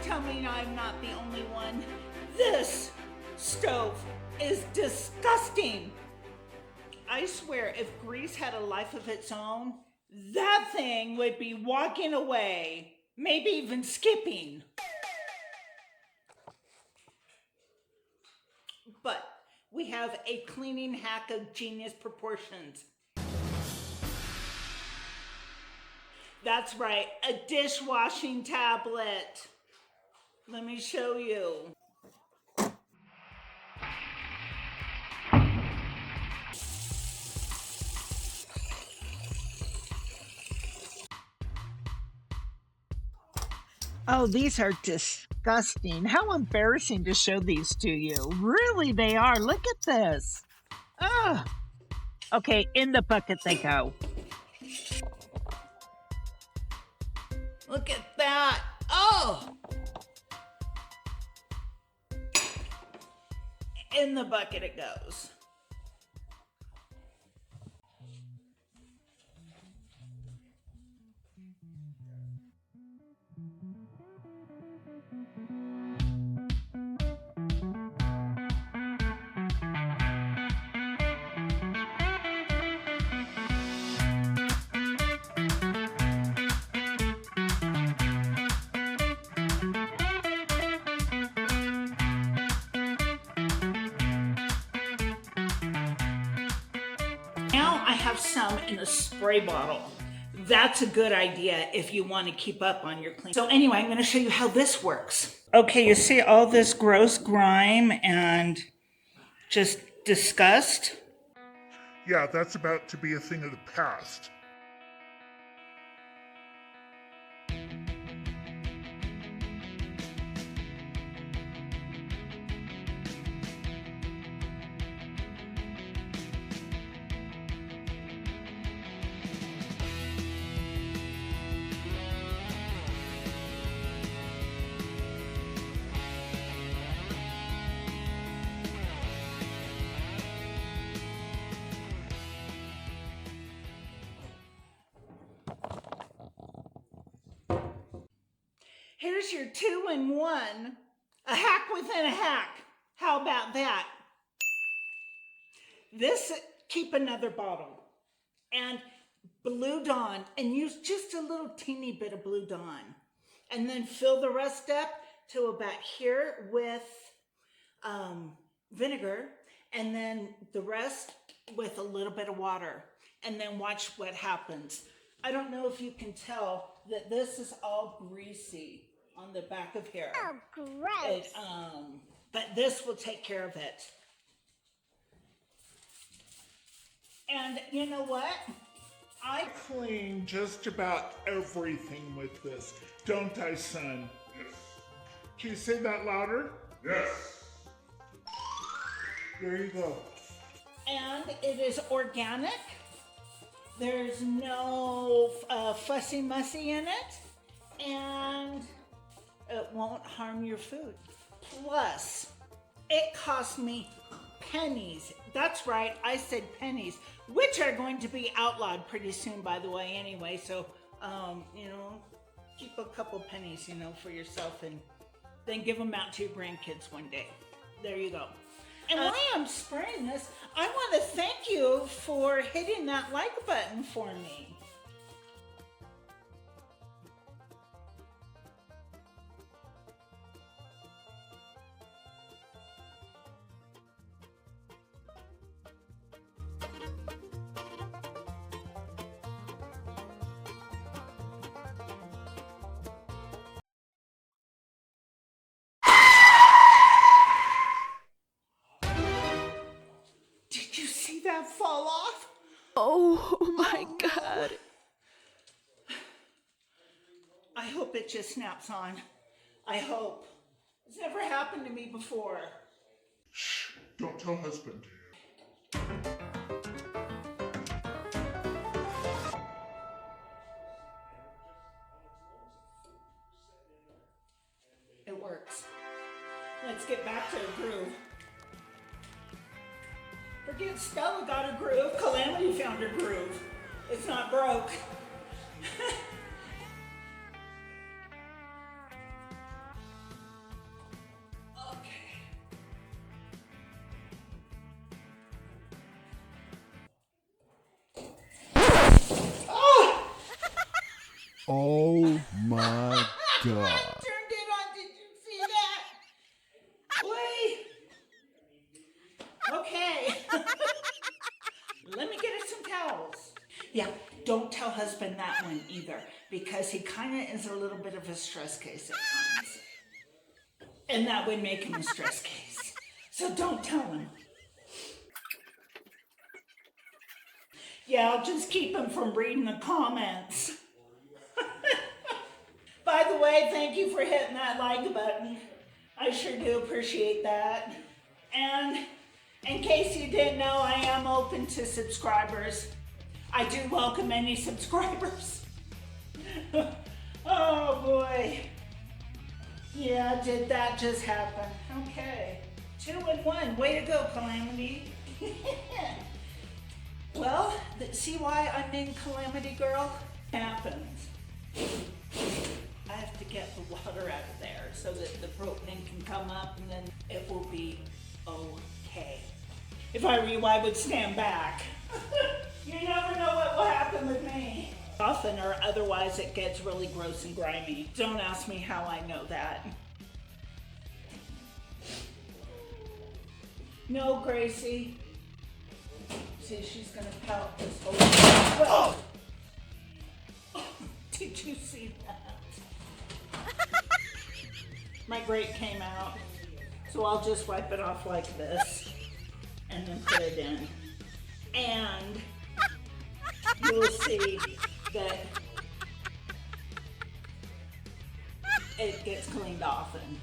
Tell me I'm not the only one. This stove is disgusting. I swear, if grease had a life of its own, that thing would be walking away, maybe even skipping. But we have a cleaning hack of genius proportions. That's right, a dishwashing tablet. Let me show you. Oh, these are disgusting. How embarrassing to show these to you. Really, they are. Look at this. Ugh. Okay, in the bucket they go. Look at that. Oh! In the bucket it goes. Now I have some in a spray bottle. That's a good idea if you want to keep up on your clean. So anyway, I'm going to show you how this works. Okay, you see all this gross grime and just disgust? Yeah, that's about to be a thing of the past. Here's your 2-in-1, a hack within a hack. How about that? This, keep another bottle and Blue Dawn, and use just a little teeny bit of Blue Dawn. And then fill the rest up to about here with vinegar, and then the rest with a little bit of water. And then watch what happens. I don't know if you can tell that this is all greasy on the back of here. Oh, gross. But this will take care of it. And you know what? I clean just about everything with this, don't I, son? Yes. Can you say that louder? Yes. There you go. And it is organic. There's no fussy mussy in it, and it won't harm your food. Plus, it cost me pennies. That's right, I said pennies, which are going to be outlawed pretty soon, by the way, anyway. So, keep a couple pennies, for yourself, and then give them out to your grandkids one day. There you go. And while I'm spraying this, I want to thank you for hitting that like button for me. Did you see that fall off? Oh my God. I hope it just snaps on. I hope. It's never happened to me before. Shh, don't tell husband. It works. Let's get back to a groove. Forget Stella got a groove, Calamity found a groove. It's not broke. Oh my I God. turned it on. Did you see that? Boy. Okay. Let me get her some towels. Yeah, don't tell husband that one either, because he kind of is a little bit of a stress case at times. And that would make him a stress case. So don't tell him. Yeah, I'll just keep him from reading the comments. By the way, thank you for hitting that like button. I sure do appreciate that. And in case you didn't know, I am open to subscribers. I do welcome any subscribers. Oh boy. Yeah, did that just happen? Okay. 2 and 1. Way to go, Calamity. Well, see why I'm named Calamity Girl? Happens. I have to get the water out of there so that the propane can come up, and then it will be okay. If I were you, I would stand back. You never know what will happen with me. Often or otherwise it gets really gross and grimy. Don't ask me how I know that. No, Gracie. See, she's gonna pout this whole time. Well, did you see that? My grate came out, so I'll just wipe it off like this and then put it in. And you will see that it gets cleaned off and